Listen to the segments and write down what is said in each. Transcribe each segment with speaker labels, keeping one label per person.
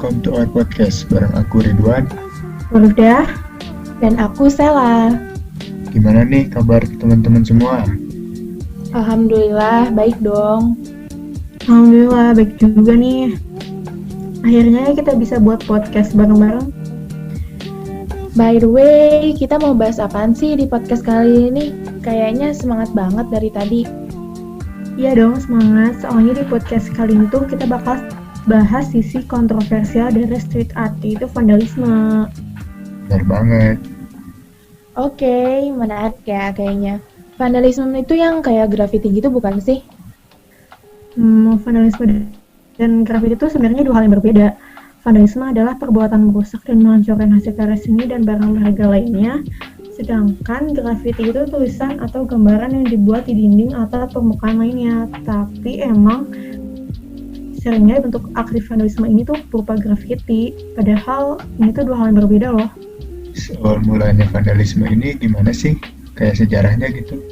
Speaker 1: welcome to our podcast bareng aku Ridwan.
Speaker 2: Udah, dan aku Sela.
Speaker 1: Gimana nih kabar teman-teman semua?
Speaker 2: Alhamdulillah, baik dong. Alhamdulillah, baik juga nih. Akhirnya kita bisa buat podcast bareng-bareng. By the way, kita mau bahas apaan sih di podcast kali ini? Kayaknya semangat banget dari tadi. Iya dong, semangat. Soalnya di podcast kali ini tuh kita bakal bahas sisi kontroversial dari street art, yaitu vandalisme.
Speaker 1: Benar banget.
Speaker 2: Oke, menarik ya kayaknya. Vandalisme itu yang kayak graffiti gitu bukan sih? Vandalisme dan graffiti itu sebenarnya dua hal yang berbeda. Vandalisme adalah perbuatan merusak dan menghancurkan hasil karya seni dan barang berharga lainnya. Sedangkan graffiti itu tulisan atau gambaran yang dibuat di dinding atau permukaan lainnya. Tapi emang seringnya bentuk aksi vandalisme ini tuh berupa graffiti, padahal ini tuh dua hal yang berbeda loh.
Speaker 1: Soal mulanya vandalisme ini gimana sih? Kayak sejarahnya gitu.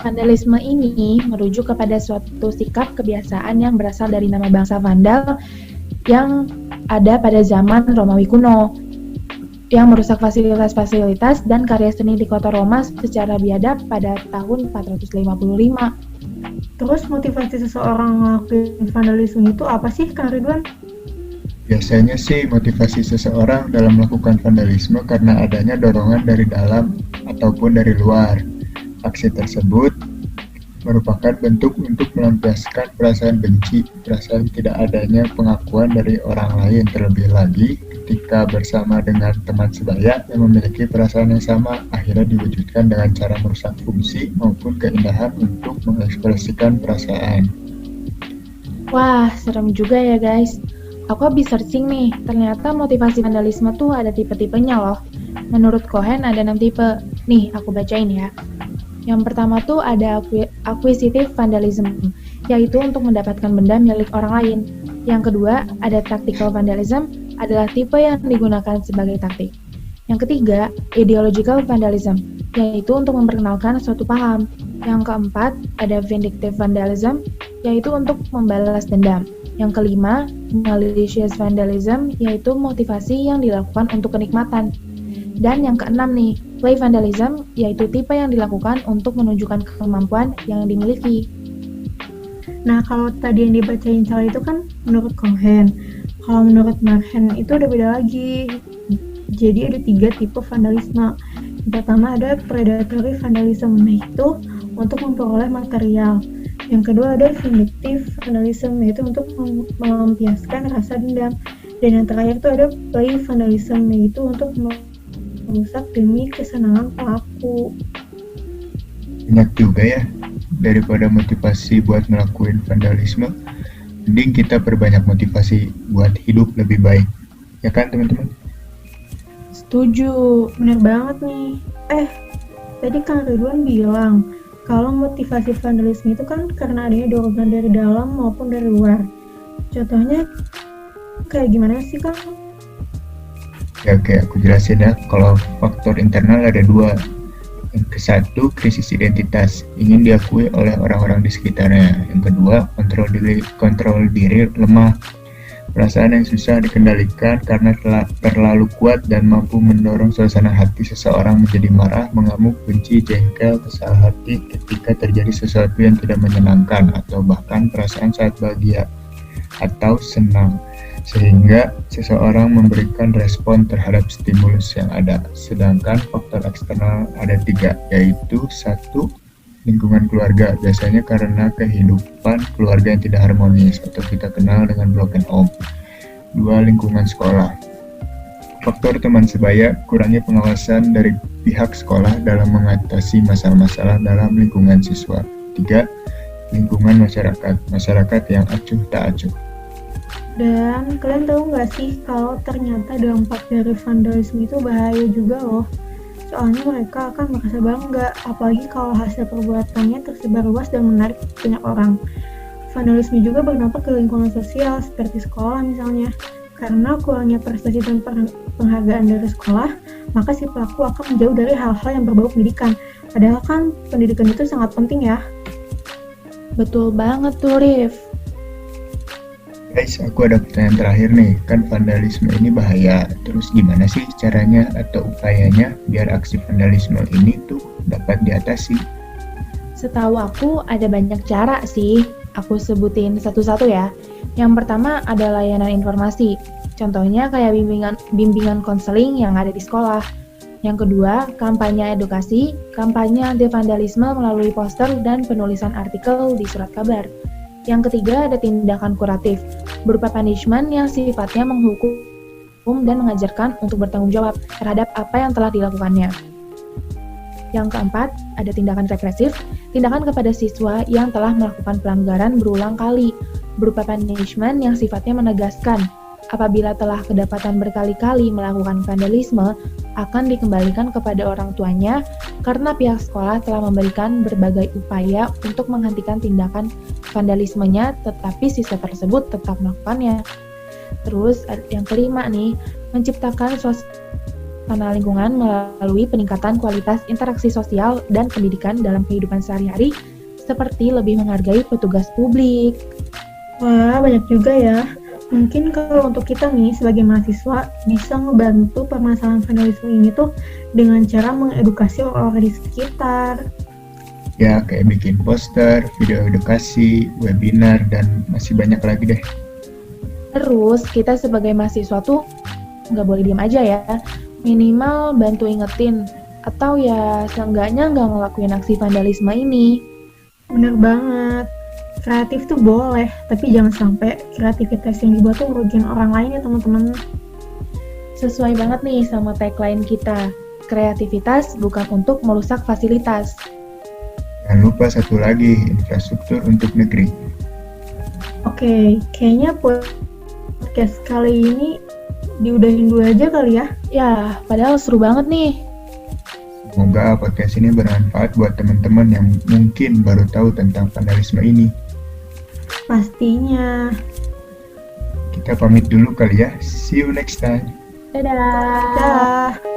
Speaker 2: Vandalisme ini merujuk kepada suatu sikap kebiasaan yang berasal dari nama bangsa Vandal yang ada pada zaman Romawi kuno, yang merusak fasilitas-fasilitas dan karya seni di kota Roma secara biadab pada tahun 455. Terus motivasi seseorang ngelakuin vandalisme itu apa sih, Kak Ridwan?
Speaker 1: Biasanya sih motivasi seseorang dalam melakukan vandalisme karena adanya dorongan dari dalam ataupun dari luar. Aksi tersebut merupakan bentuk untuk melampiaskan perasaan benci, perasaan tidak adanya pengakuan dari orang lain, terlebih lagi ketika bersama dengan teman sebaya yang memiliki perasaan yang sama, akhirnya diwujudkan dengan cara merusak fungsi maupun keindahan untuk mengekspresikan perasaan.
Speaker 2: Wah, serem juga ya guys. Aku habis searching nih, ternyata motivasi vandalisme tuh ada tipe-tipenya loh. Menurut Cohen ada 6 tipe. Nih, aku bacain ya. Yang pertama tuh ada acquisitive vandalism, yaitu untuk mendapatkan benda milik orang lain. Yang kedua, ada tactical vandalism, adalah tipe yang digunakan sebagai taktik. Yang ketiga, ideological vandalism, yaitu untuk memperkenalkan suatu paham. Yang keempat, ada vindictive vandalism, yaitu untuk membalas dendam. Yang kelima, malicious vandalism, yaitu motivasi yang dilakukan untuk kenikmatan. Dan yang keenam nih, play vandalism, yaitu tipe yang dilakukan untuk menunjukkan kemampuan yang dimiliki. Nah, kalau tadi yang dibacain Sal itu kan menurut Cohen. Kalau menurut Marhen itu udah beda lagi. Jadi ada 3 tipe vandalisme. Yang pertama ada predatory vandalism, yaitu untuk memperoleh material. Yang kedua ada vindictive vandalism, yaitu untuk melampiaskan rasa dendam. Dan yang terakhir itu ada play vandalism, yaitu untuk merusak demi kesenangan pelaku.
Speaker 1: Banyak juga ya, daripada motivasi buat ngelakuin vandalisme, mending kita perbanyak motivasi buat hidup lebih baik. Ya kan teman-teman?
Speaker 2: Setuju, bener banget nih. Tadi Kang Ridwan bilang kalau motivasi vandalisme itu kan karena adanya dorongan dari dalam maupun dari luar. Contohnya kayak gimana sih, Kang?
Speaker 1: Ya, oke, aku jelasin ya. Kalau faktor internal ada 2. Yang ke-1, krisis identitas, ingin diakui oleh orang-orang di sekitarnya. Yang kedua, kontrol diri lemah, perasaan yang susah dikendalikan karena terlalu kuat dan mampu mendorong suasana hati seseorang menjadi marah, mengamuk, benci, jengkel, kesal hati ketika terjadi sesuatu yang tidak menyenangkan, atau bahkan perasaan saat bahagia atau senang, sehingga seseorang memberikan respon terhadap stimulus yang ada. Sedangkan faktor eksternal ada 3, yaitu 1, lingkungan keluarga, biasanya karena kehidupan keluarga yang tidak harmonis atau kita kenal dengan broken home. 2, lingkungan sekolah. Faktor teman sebaya, kurangnya pengawasan dari pihak sekolah dalam mengatasi masalah-masalah dalam lingkungan siswa. 3, lingkungan masyarakat yang acuh tak acuh.
Speaker 2: Dan kalian tahu nggak sih kalau ternyata dampak dari vandalisme itu bahaya juga loh. Soalnya mereka akan merasa bangga, apalagi kalau hasil perbuatannya tersebar luas dan menarik banyak orang. Vandalisme juga berdampak ke lingkungan sosial seperti sekolah misalnya. Karena kurangnya prestasi dan penghargaan dari sekolah, maka si pelaku akan menjauh dari hal-hal yang berbau pendidikan. Padahal kan pendidikan itu sangat penting ya. Betul banget tuh, Rif.
Speaker 1: Guys, aku ada pertanyaan terakhir nih. Kan vandalisme ini bahaya. Terus gimana sih caranya atau upayanya biar aksi vandalisme ini tuh dapat diatasi?
Speaker 2: Setahu aku ada banyak cara sih. Aku sebutin satu-satu ya. Yang pertama ada layanan informasi. Contohnya kayak bimbingan konseling yang ada di sekolah. Yang kedua, kampanye edukasi, kampanye anti vandalisme melalui poster dan penulisan artikel di surat kabar. Yang ketiga, ada tindakan kuratif, berupa punishment yang sifatnya menghukum dan mengajarkan untuk bertanggung jawab terhadap apa yang telah dilakukannya. Yang keempat, ada tindakan represif, tindakan kepada siswa yang telah melakukan pelanggaran berulang kali, berupa punishment yang sifatnya menegaskan. Apabila telah kedapatan berkali-kali melakukan vandalisme, akan dikembalikan kepada orang tuanya karena pihak sekolah telah memberikan berbagai upaya untuk menghentikan tindakan vandalismenya, tetapi siswa tersebut tetap melakukannya. Terus yang kelima nih, menciptakan suasana lingkungan melalui peningkatan kualitas interaksi sosial dan pendidikan dalam kehidupan sehari-hari, seperti lebih menghargai petugas publik.
Speaker 3: Wah, banyak juga ya. Mungkin kalau untuk kita nih sebagai mahasiswa bisa ngebantu permasalahan vandalisme ini tuh dengan cara mengedukasi orang-orang di sekitar.
Speaker 1: Ya, kayak bikin poster, video edukasi, webinar, dan masih banyak lagi deh.
Speaker 2: Terus kita sebagai mahasiswa tuh nggak boleh diam aja ya. Minimal bantu ingetin atau ya seenggaknya nggak ngelakuin aksi vandalisme ini.
Speaker 3: Bener banget. Kreatif tuh boleh, tapi jangan sampai kreativitas yang dibuat tuh merugikan orang lain ya teman-teman.
Speaker 2: Sesuai banget nih sama tagline kita, kreativitas bukan untuk merusak fasilitas.
Speaker 1: Jangan lupa satu lagi, infrastruktur untuk negeri.
Speaker 3: Oke, kayaknya podcast kali ini diudahin dulu aja kali ya.
Speaker 2: Ya, padahal seru banget nih.
Speaker 1: Semoga podcast ini bermanfaat buat teman-teman yang mungkin baru tahu tentang vandalisme ini.
Speaker 3: Pastinya.
Speaker 1: Kita pamit dulu kali ya. See you next time.
Speaker 2: Dadah!
Speaker 3: Dah.